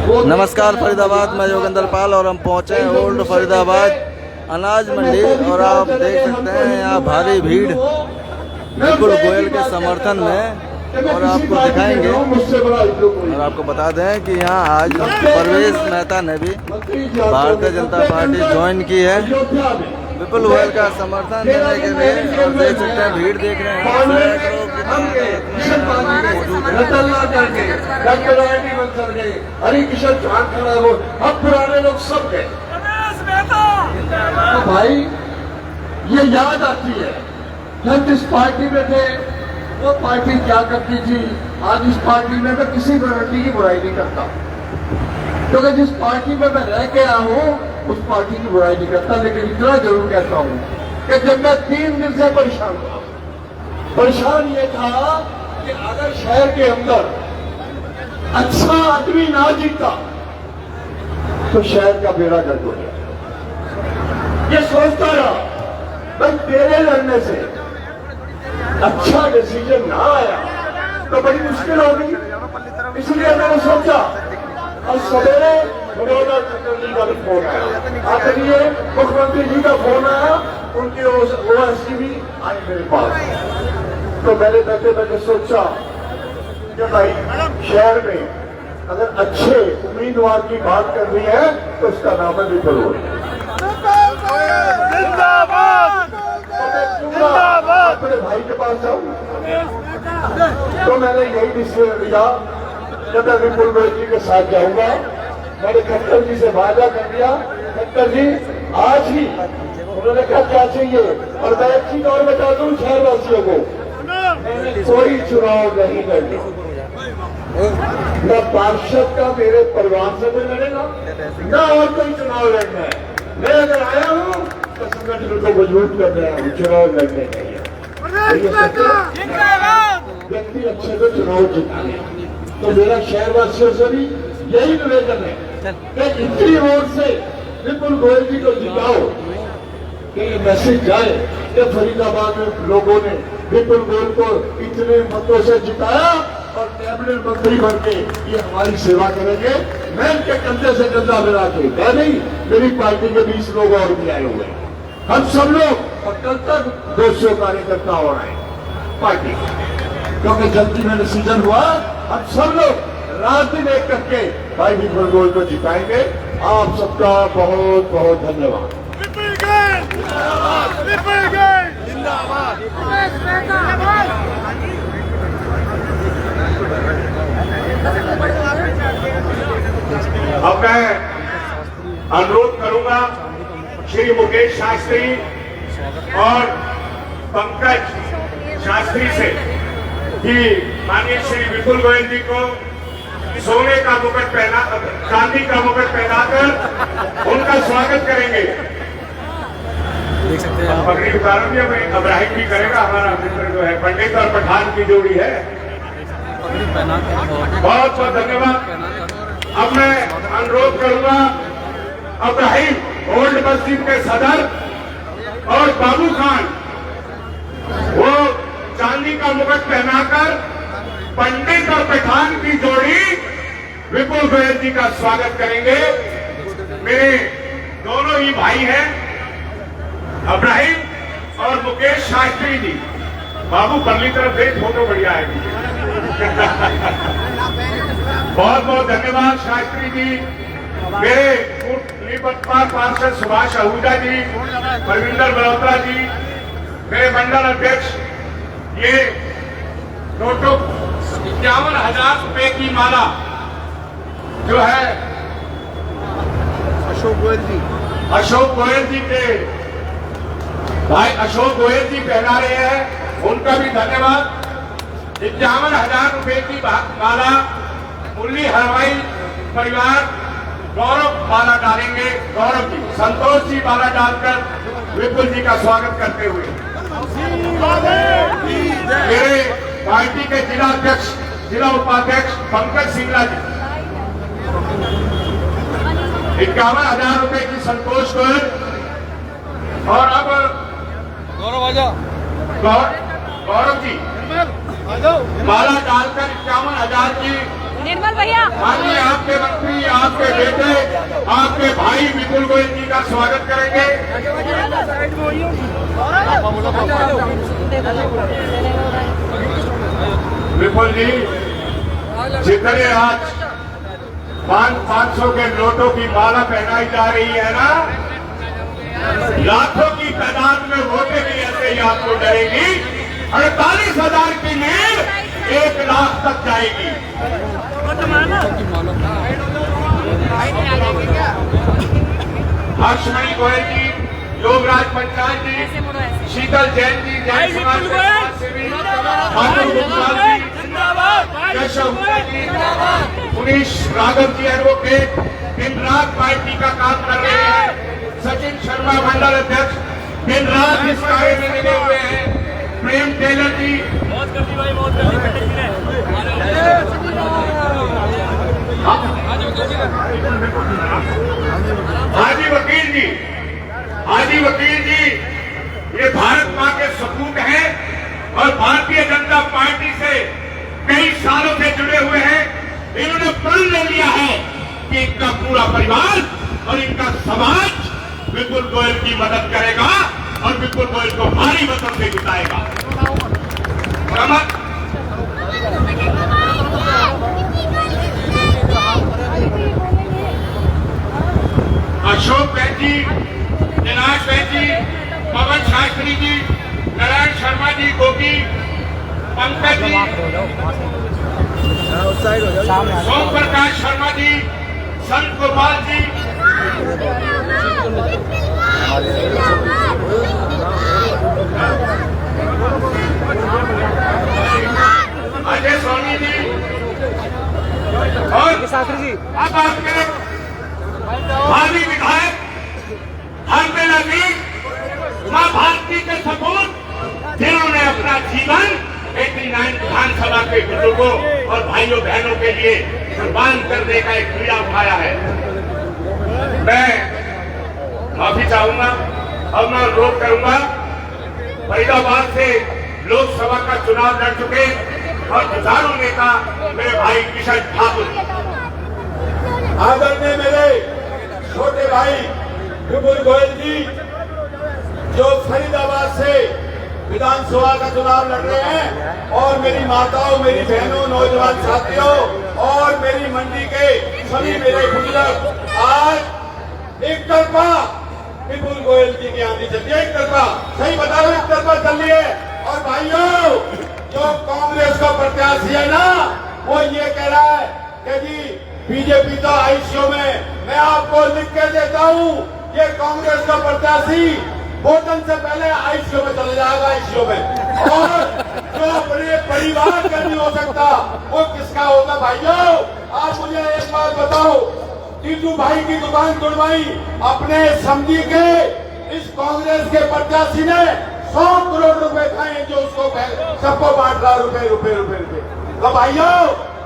नमस्कार फरीदाबाद, मैं योगेंद्र पाल और हम पहुंचे हैं ओल्ड फरीदाबाद अनाज मंडी और आप देख सकते हैं यहाँ भारी भीड़ विपुल गोयल के समर्थन में और आपको दिखाएंगे और आपको बता दें कि यहाँ आज परवेश मेहता ने भी भारतीय जनता पार्टी ज्वाइन की है विपुल गोयल का समर्थन देने के लिए। और देख सकते हैं भीड़ देख रहे हैं हरिकिशन चौहान खड़ा हो, अब पुराने लोग सब गए। भाई ये याद आती है जब जिस पार्टी में थे वो पार्टी क्या करती थी। आज इस पार्टी में मैं किसी पार्टी की बुराई नहीं करता, क्योंकि जिस पार्टी में मैं रह गया हूँ उस पार्टी की बुराई नहीं करता। लेकिन इतना जरूर कहता हूँ कि जब मैं 3 दिन से परेशान ये था कि अगर शहर के अंदर अच्छा आदमी ना जीता तो शहर का बेड़ा गर्क हो गया। ये सोचता रहा भाई तेरे लड़ने से अच्छा डिसीजन ना आया तो बड़ी मुश्किल होगी, इसलिए मैंने सोचा। और सवेरे मनोहर चटर्जी का भी फोन आया, आखिर मुख्यमंत्री जी का फोन आया, उनकी ओएसडी भी आई मेरे पास। तो मैंने बैठे बैठे सोचा कि भाई शहर में अगर अच्छे उम्मीदवार की बात करनी है तो उसका नाम है विपुल गोयल। अपने भाई के पास जाऊं तो मैंने यही डिसीजन लिया जब मैं विपुल गोयल जी के साथ जाऊंगा। मैंने खट्टर जी से वादा कर दिया, खट्टर जी आज ही। उन्होंने कहा क्या चाहिए, और मैं एक चीज और बता दूं शहरवासियों को, कोई चुनाव नहीं लड़ना, न पार्षद का मेरे परिवार से कोई लड़ेगा न और कोई चुनाव लड़ना है। मैं अगर आया हूं तो संगठन को मजबूत कर रहा हूं, चुनाव लड़ने के लिए व्यक्ति अच्छे से चुनाव जिताने। तो मेरा शहरवासियों से भी यही निवेदन है कि इतनी वोट से विपुल गोयल जी को जिताओ कि ये मैसेज जाए कि फरीदाबाद में लोगों ने विपुल गोयल को इतने मतों से जिताया और कैबिनेट मंत्री बन के ये हमारी सेवा करेंगे। मैं इनके कंधे से कंधा मिला के मैं नहीं, मेरी पार्टी के 20 लोग और भी आए हुए हैं, हम सब लोग। और कल तक 200 कार्यकर्ता हो रहे हैं पार्टी, क्योंकि जल्दी में डिसीजन हुआ हम सब लोग रात दिन एक करके भाई विपुल गोयल को जिताएंगे। आप सबका बहुत बहुत धन्यवाद। अब मैं अनुरोध करूंगा श्री मुकेश शास्त्री और पंकज शास्त्री से कि माननीय श्री विपुल गोयल जी को सोने का मुकुट पहना, चांदी का मुकुट पहनाकर उनका स्वागत करेंगे। देख सकते हैं पगड़ी उतारूंगी, अब्राहिम भी करेगा, हमारा मित्र जो है पंडित और पठान की जोड़ी है। बहुत बहुत धन्यवाद। अब मैं अनुरोध करूंगा अब्राहिम ओल्ड मस्जिद के सदर और बाबू खान, वो चांदी का मुकुट पहनाकर पंडित और पठान की जोड़ी विपुल गोयल जी का स्वागत करेंगे। मेरे दोनों ही भाई हैं अब्राहिम और मुकेश शास्त्री जी। बाबू परली तरफ से फोटो बढ़िया है। बहुत बहुत धन्यवाद शास्त्री जी। मेरे पार्षद सुभाष आहूजा जी, परविंदर मल्होत्रा जी, मेरे मंडल अध्यक्ष, ये टोटो 51,000 रुपए की माला जो है अशोक गोयल जी के भाई अशोक गोयल जी पहना रहे हैं, उनका भी धन्यवाद। 51,000 रुपए की माला मुरली हलवाई परिवार गौरव माला डालेंगे, गौरव जी, संतोष जी माला डालकर विपुल जी का स्वागत करते हुए मेरे पार्टी के जिला अध्यक्ष, जिला उपाध्यक्ष पंकज सिंगला जी 51,000 रुपए की संतोष गोयल। और अब गौरव जी माला डालकर 51,000 की निर्मल भैया माननीय आपके मंत्री आपके बेटे, आपके भाई विपुल गोयल जी का स्वागत करेंगे। विपुल जी, जितने आज 500 के नोटों की माला पहनाई जा रही है ना, लाखों की तादाद में वोटें भी ऐसे ही आपको डरेगी। 48,000 की लीड 1 लाख तक जाएगी। हर्षमणि गोयल जी, योगराज पंचाल जी, शीतल जैन जी, जैन समाज सेवी, माधव गुप्ता जी, केशव गुप्ता जी, मुनीश राघव जी एडवोकेट दिन रात पार्टी का काम कर रहे हैं। सचिन शर्मा मंडल अध्यक्ष दिन रात इस कार्य में लगे हुए हैं। प्रेम टेलर जी, हाजी वकील जी, ये भारत मां के सपूत हैं और भारतीय जनता पार्टी से कई सालों से जुड़े हुए हैं। इन्होंने प्रण ले लिया है कि इनका पूरा परिवार और इनका समाज विपुल गोयल की मदद करेगा और विपुल गोयल को भारी मतों से जिताएगा। अशोक बैन जी, दिनाश बैन जी, पवन शास्त्री जी, नारायण शर्मा जी, गोपी, पंकज जी, सोम प्रकाश शर्मा जी, संत गोपाल जी, अजय सोनी जी और शास्त्री जी। अब आपके भावी विधायक हरमेल अजीज, मां भारती के सपूत, जिन्होंने अपना जीवन 89 विधानसभा के बुजुर्गों और भाइयों बहनों के लिए कुर्बान करने का एक क्रिया उठाया है। मैं माफी चाहूंगा और मैं अनुरोध करूंगा, फरीदाबाद से लोकसभा का चुनाव लड़ चुके और जुझारू नेता मेरे भाई किशन ठाकुर, आदरणीय मेरे छोटे भाई विपुल गोयल जी, जो फरीदाबाद से विधानसभा का चुनाव लड़ रहे हैं, और मेरी माताओं, मेरी बहनों, नौजवान साथियों और मेरी मंडी के सभी मेरे बुजुर्ग, आज एक तरफा विपुल गोयल जी की आंधी चल रही है। एक तरफा, सही बता रहा हूं, एक तरफा चल रही है। और भाइयों, जो कांग्रेस का प्रत्याशी है ना, वो ये कह रहा है कि जी बीजेपी तो आईसीयू में, मैं आपको लिख के देता हूं, ये कांग्रेस का प्रत्याशी वोटन से पहले आईसीयू में चले जाएगा, आईसीयू में। और जो अपने परिवार का नहीं हो सकता, वो किसका होगा? भाइयों, आप मुझे एक बात बताओ, टीटू भाई की दुकान तोड़वाई अपने समझी के इस कांग्रेस के प्रत्याशी ने 100 करोड़ रुपए खाए, जो उसको सबको बांट रहा, रुपए। तो भाइयों,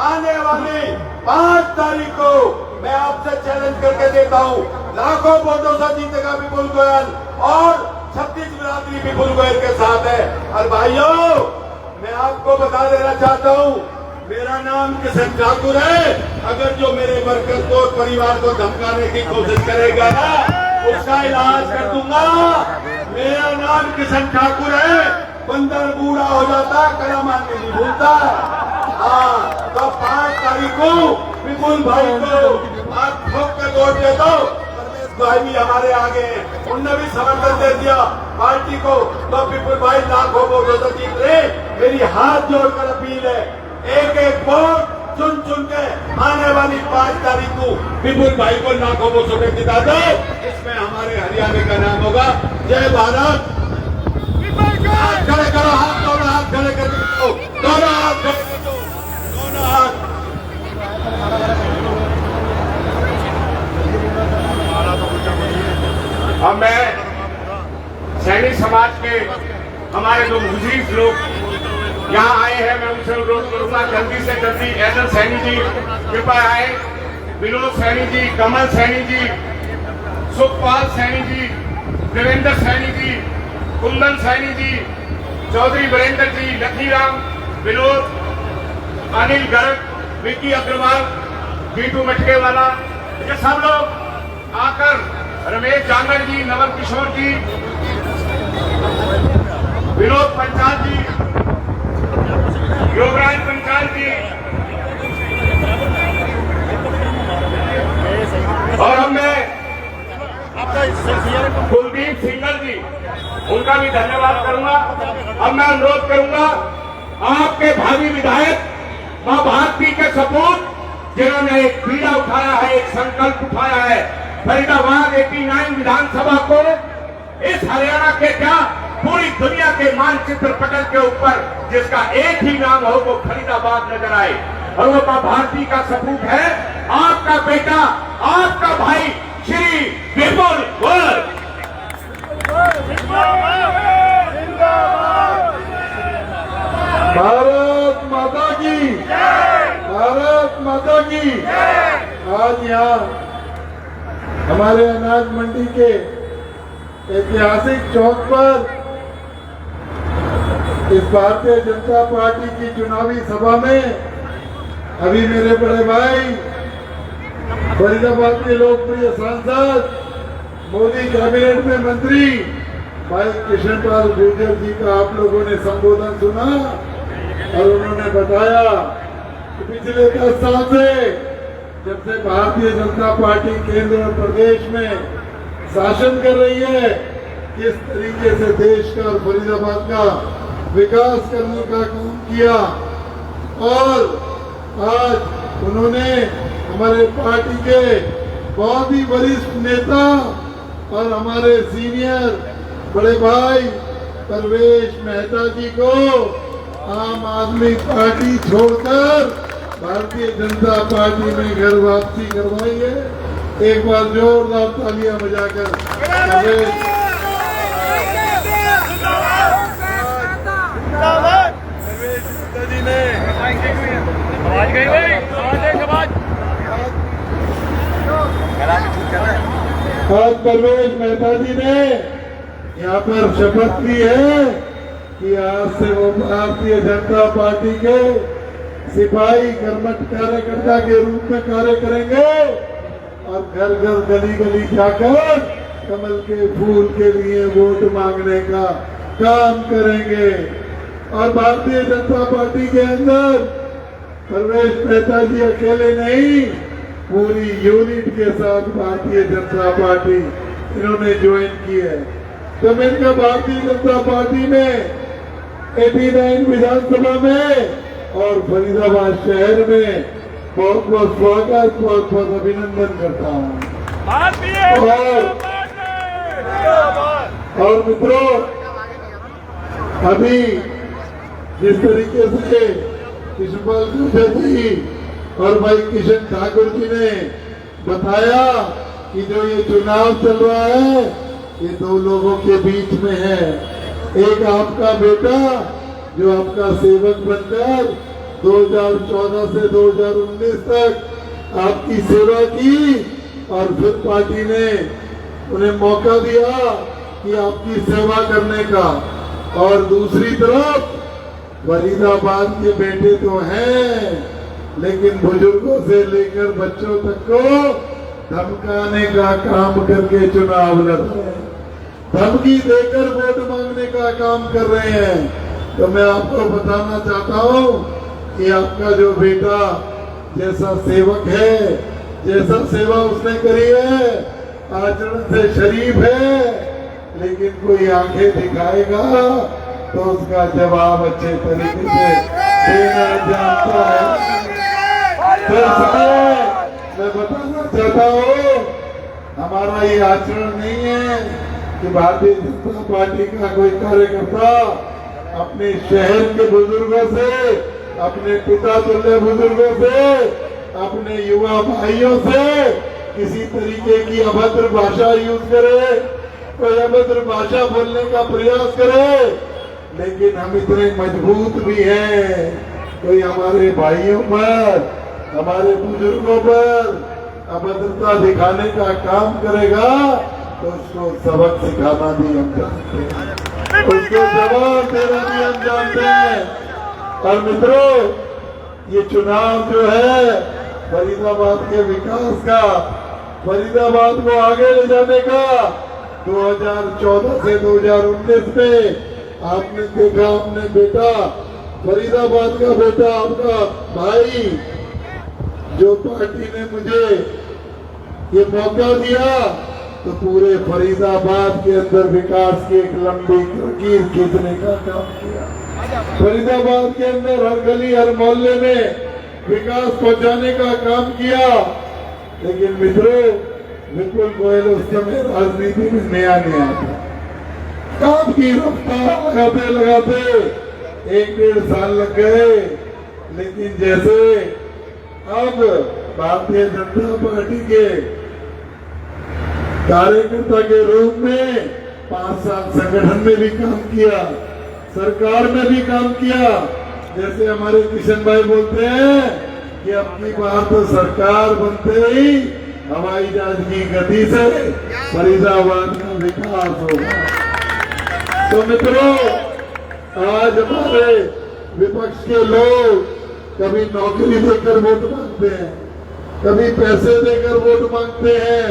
आने वाली 5 तारीख को मैं आपसे चैलेंज करके देता हूं, लाखों वोटों से जीतेगा विपुल गोयल और 36 बिरादरी विपुल गोयल के साथ है। और भाइयों, मैं आपको बता देना चाहता हूं, मेरा नाम किशन ठाकुर है। अगर जो मेरे वर्कर को, परिवार को धमकाने की कोशिश करेगा ना, उसका इलाज कर दूंगा। मेरा नाम किशन ठाकुर है। बंदर बूढ़ा हो जाता, कलम आने नहीं भूलता। हाँ, तो 5 तारीख को विपुल भाई को आप ठोक के वोट दे दो। भाई भी हमारे आगे हैं, उनने भी समर्थन दे दिया पार्टी को, तो विपुल भाई लाखों वोटों से जीत रहे। मेरी हाथ जोड़कर अपील है, एक एक वोट चुन चुन के आने वाली 5 तारीख को विपुल भाई को लाखों वोटों से जिता दो। इसमें हमारे हरियाणा का नाम होगा जय भारत। हाथ खड़े करो, हाथ दोनों हाथ खड़े करके, दोनों हाथ, दोनों हाथ। अब मैं सैनिक समाज के हमारे जो बुजुर्ग लोग यहाँ आए हैं, मैं उनसे अनुरोध करूंगा जल्दी से जल्दी एजल सैनी जी कृपया आए, विनोद सैनी जी, कमल सैनी जी, सुखपाल सैनी जी, देवेंद्र सैनी जी, कुंदन सैनी जी, चौधरी वीरेंद्र जी, लखीराम, विनोद, अनिल गर्ग, विक्की अग्रवाल, बीटू मटकेवाला, ये सब लोग आकर रमेश जांगड़ जी, नवल किशोर जी, विनोद पंचाल जी, योगराज पंचाल जी और हमने कुलदीप सिंगल जी, उनका भी धन्यवाद करूंगा। अब मैं अनुरोध करूंगा आपके भावी विधायक मां भारती के सपूत, जिन्होंने एक पीड़ा उठाया है, एक संकल्प उठाया है, फरीदाबाद 89 विधानसभा को इस हरियाणा के क्या पूरी दुनिया के मानचित्र पटल के ऊपर जिसका एक ही नाम हो वो फरीदाबाद नजर आए, और वो मां भारती का सपूत है आपका बेटा, आपका भाई श्री विपुल गोयल। भारत माता की, भारत माता की। आज यहाँ हमारे अनाज मंडी के ऐतिहासिक चौक पर इस भारतीय जनता पार्टी की चुनावी सभा में अभी मेरे बड़े भाई, फरीदाबाद के लोकप्रिय सांसद, मोदी कैबिनेट में मंत्री भाई कृष्णपाल गुर्जर जी का आप लोगों ने संबोधन सुना और उन्होंने बताया कि पिछले 10 साल से जब से भारतीय जनता पार्टी केंद्र और प्रदेश में शासन कर रही है, किस तरीके से देश का और फरीदाबाद का विकास करने का काम किया। और आज उन्होंने हमारे पार्टी के बहुत ही वरिष्ठ नेता और हमारे सीनियर बड़े भाई परवेश मेहता जी को आम आदमी पार्टी छोड़कर भारतीय जनता पार्टी में घर वापसी करवाई है। एक बार जोरदार तालियां बजाकर परवेश जी ने आज परवेश मेहता जी ने यहाँ पर शपथ ली है कि आज से वो भारतीय जनता पार्टी के सिपाही कर्मठ कार्यकर्ता के रूप में कार्य करेंगे और घर घर गली गली जाकर कमल के फूल के लिए वोट मांगने का काम करेंगे। और भारतीय जनता पार्टी के अंदर परवेश मेहता जी अकेले नहीं, पूरी यूनिट के साथ भारतीय जनता पार्टी इन्होंने ज्वाइन की है। तो इनका भारतीय जनता पार्टी में 89 विधानसभा में और फरीदाबाद शहर में बहुत बहुत स्वागत, बहुत बहुत अभिनंदन करता हूँ। और मित्रों, अभी जिस तरीके से कृष्णपाल गुर्जर जी और भाई किशन ठाकुर जी ने बताया कि जो ये चुनाव चल रहा है ये दो लोगों के बीच में है। एक आपका बेटा जो आपका सेवक बनकर 2014 से 2019 तक आपकी सेवा की और फिर पार्टी ने उन्हें मौका दिया कि आपकी सेवा करने का, और दूसरी तरफ फरीदाबाद के बेटे तो हैं लेकिन बुजुर्गों से लेकर बच्चों तक को धमकाने का काम करके चुनाव लड़ रहे हैं, धमकी देकर वोट मांगने का काम कर रहे हैं। तो मैं आपको बताना चाहता हूँ कि आपका जो बेटा जैसा सेवक है, जैसा सेवा उसने करी है, आचरण से शरीफ है, लेकिन कोई आंखें दिखाएगा तो उसका जवाब अच्छे तरीके से देना जानता है। तो इसलिए मैं बताना चाहता हूँ, हमारा ये आचरण नहीं है कि भारतीय जनता पार्टी का कोई कार्यकर्ता अपने शहर के बुजुर्गों से, अपने पिता तुल्य बुजुर्गों से, अपने युवा भाइयों से किसी तरीके की अभद्र भाषा यूज करे, कोई अभद्र भाषा बोलने का प्रयास करे। लेकिन हम इतने मजबूत भी हैं, कोई हमारे भाइयों पर, हमारे बुजुर्गों पर अभद्रता दिखाने का काम करेगा तो उसको सबक सिखाना भी हम जानते हैं, उसको जवाब देना भी हम जानते हैं। और मित्रों, ये चुनाव जो है फरीदाबाद के विकास का, फरीदाबाद को आगे ले जाने का 2014 से 2019 में आपने देखा, आपने बेटा फरीदाबाद का बेटा आपका भाई, जो पार्टी ने मुझे ये मौका दिया तो पूरे फरीदाबाद के अंदर विकास की एक लंबी लकीर खींचने का काम किया। फरीदाबाद के अंदर हर गली हर मोहल्ले में विकास पहुंचाने का काम किया। लेकिन मित्रों, विपुल गोयल उस समय राजनीति में नया नया था। काम की रफ्तार लगाते लगाते 1-1.5 साल लग गए। लेकिन जैसे अब भारतीय जनता पार्टी के कार्यकर्ता के रूप में 5 साल संगठन में भी काम किया, सरकार में भी काम किया। जैसे हमारे किशन भाई बोलते हैं कि अपनी बार तो सरकार बनते ही हवाई जहाज की गति से फरीदाबाद का विकास होगा। तो मित्रों, आज हमारे विपक्ष के लोग कभी नौकरी देकर वोट मांगते हैं, कभी पैसे देकर वोट मांगते हैं,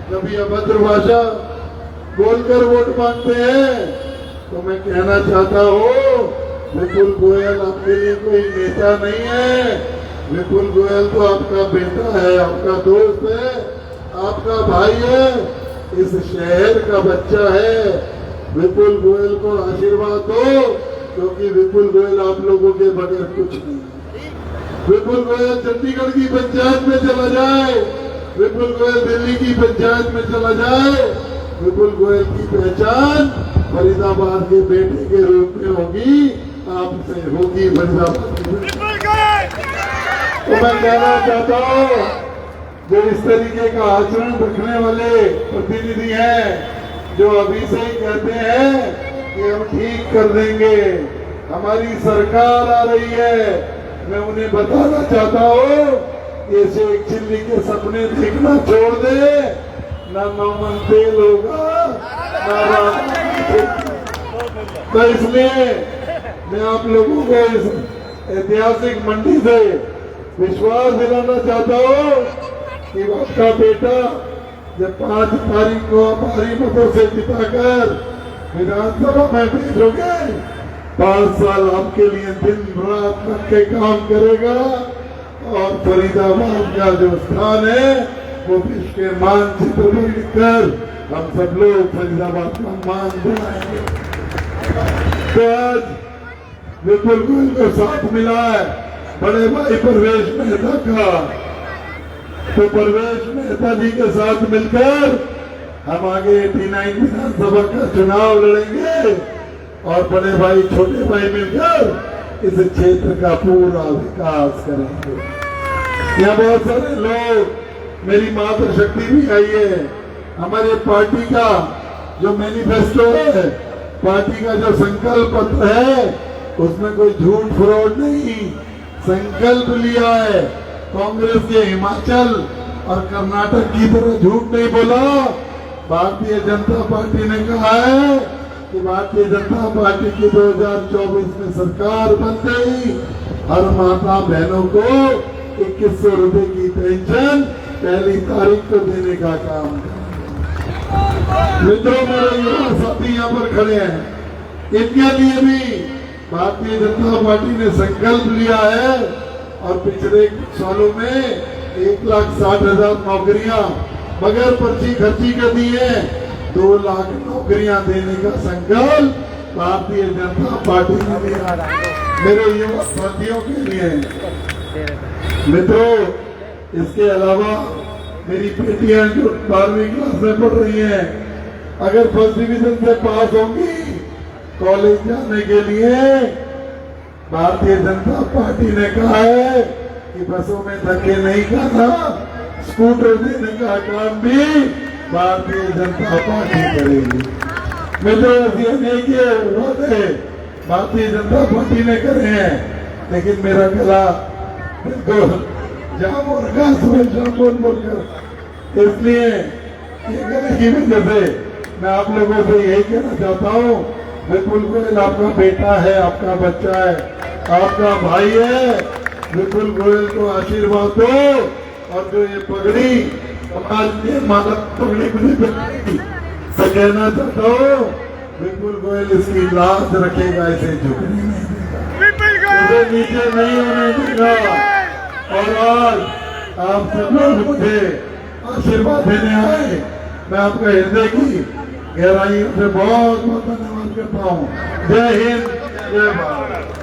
कभी अभद्र भाषा बोलकर वोट मांगते हैं। तो मैं कहना चाहता हूँ, विपुल गोयल आपके लिए कोई नेता नहीं है। विपुल गोयल तो आपका बेटा है, आपका दोस्त है, आपका भाई है, इस शहर का बच्चा है। विपुल गोयल को आशीर्वाद दो, क्योंकि विपुल गोयल आप लोगों के बगैर कुछ नहीं है। विपुल गोयल चंडीगढ़ की पंचायत में चला जाए, विपुल गोयल दिल्ली की पंचायत में चला जाए, विपुल गोयल की पहचान फरीदाबाद के बेटे के रूप में होगी, आपसे होगी फरीदाबाद की बेटी। तो मैं कहना चाहता हूँ, जो इस तरीके का आचरण रखने वाले प्रतिनिधि हैं, जो अभी से ही कहते हैं कि हम ठीक कर देंगे, हमारी सरकार आ रही है, मैं उन्हें बताना चाहता हूँ कि इसे एक चिल्ली के सपने देखना छोड़ दे। ना नौमन तेल होगा, ना तो इसलिए मैं आप लोगों को इस ऐतिहासिक मंडी से विश्वास दिलाना चाहता हूँ कि आपका बेटा जब 5 तारीख को भारी मतों से जिताकर विधानसभा में भेजोगे, 5 साल आपके लिए दिन रात लग के काम करेगा और फरीदाबाद का जो स्थान है वो विश्व के मानचित्र में लिखकर हम सब लोग फरीदाबाद का मान बनाएंगे। तो आज विपुल गोयल को साथ मिला है बड़े भाई परवेश मेहता का, तो परवेश मेहता जी के साथ मिलकर हम आगे 89 विधानसभा का चुनाव लड़ेंगे और बड़े भाई छोटे भाई मिलकर इस क्षेत्र का पूरा विकास करेंगे। यहाँ बहुत सारे लोग, मेरी मातृशक्ति भी आई है, हमारे पार्टी का जो मैनिफेस्टो है, पार्टी का जो संकल्प पत्र है, उसमें कोई झूठ फ्रॉड नहीं, संकल्प लिया है। कांग्रेस के हिमाचल और कर्नाटक की तरह झूठ नहीं बोला। भारतीय जनता पार्टी ने कहा है कि भारतीय जनता पार्टी की 2024 में सरकार बन गई, हर माता बहनों को 2100 रुपए की पेंशन 1 तारीख को देने का काम करेंगे। मित्रों, मेरे युवा साथी यहाँ पर खड़े हैं, इनके लिए भी भारतीय जनता पार्टी ने संकल्प लिया है और पिछले सालों में 1,60,000 नौकरियां बगैर पर्ची खर्ची कर दी है। 2 लाख नौकरियां देने का संकल्प भारतीय जनता पार्टी ने लिया मेरे युवा साथियों के लिए। मित्रों, इसके अलावा मेरी बेटियां जो 12वीं क्लास में पढ़ रही हैं, अगर फर्स्ट डिवीजन से पास होंगी, कॉलेज जाने के लिए भारतीय जनता पार्टी ने कहा है कि बसों में धक्के नहीं करना, स्कूटर देने का काम भी भारतीय जनता पार्टी करेगी। मित्रों, ऐसी अनेक वादे भारतीय जनता पार्टी ने करे हैं, लेकिन मेरा गला बिल्कुल जाम और घास में जामुन बोलकर, इसलिए ये गले की वजह से मैं आप लोगों से यही कहना चाहता हूँ, विपुल गोयल आपका बेटा है, आपका बच्चा है, आपका भाई है। विपुल गोयल को आशीर्वाद दो और जो ये पगड़ी हमारे लिए माला पगड़ी मुझे पहनाई, मैं कहना चाहता हूँ विपुल गोयल इसकी लाज रखेगा, इसे झुकने नहीं देगा, इसे नीचे नहीं होने देगा। और आज आप सब लोग मुझे आशीर्वाद देने आए, मैं आपका हृदय की गहराइयों से बहुत बहुत धन्यवाद करता हूँ। जय हिंद, जय भारत।